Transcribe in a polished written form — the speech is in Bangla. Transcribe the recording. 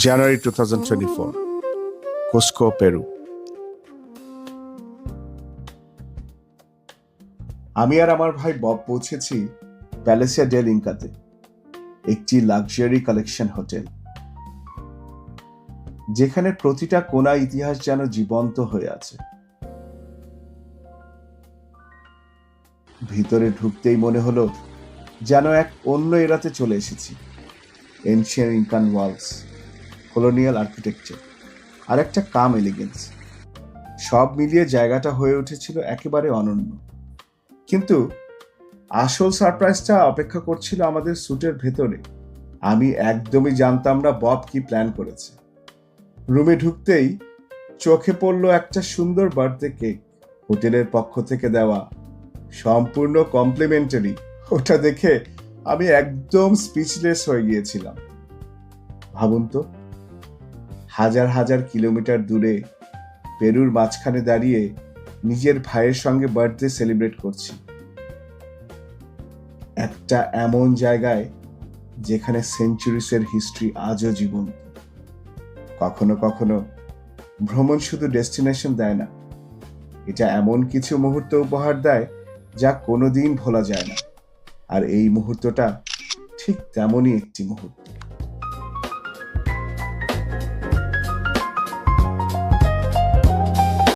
January 2024, Cusco, Peru. আমি আর আমার ভাই বব পৌঁছেছি প্যালেসিয়া ডেল ইনকাতে, একটি লাক্সারি কালেকশন হোটেল, যেখানে প্রতিটা কোণা ইতিহাস যেন জীবন্ত হয়ে আছে। ভিতরে ঢুকতেই মনে হলো যেন এক অন্য এরাতে চলে এসেছি। এনশিয়েন্ট ইনকান ওয়ালস, কলোনিয়াল আর্কিটেকচার আর একটা কাম এলিগেন্স, সব মিলিয়ে জায়গাটা হয়ে উঠেছিল একেবারে অনন্য। কিন্তু আসল সারপ্রাইজটা অপেক্ষা করছিল আমাদের স্যুটের ভেতরে। আমি একদমই জানতাম না বব কি প্ল্যান করেছে। রুমে ঢুকতেই চোখে পড়লো একটা সুন্দর বার্থডে কেক, হোটেলের পক্ষ থেকে দেওয়া, সম্পূর্ণ কমপ্লিমেন্টারি। ওটা দেখে আমি একদম স্পিচলেস হয়ে গিয়েছিলাম। ভাবুন তো, হাজার হাজার কিলোমিটার দূরে পেরুর মাঝখানে দাঁড়িয়ে নিজের ভাইয়ের সঙ্গে বার্থডে সেলিব্রেট করছি, একটা এমন জায়গায় যেখানে সেঞ্চুরিসের হিস্ট্রি আজও জীবন্ত। কখনো কখনো ভ্রমণ শুধু ডেস্টিনেশন দেয় না, এটা এমন কিছু মুহূর্ত উপহার দেয় যা কোনোদিন ভোলা যায় না। আর এই মুহূর্তটা ঠিক তেমনই একটি মুহূর্ত।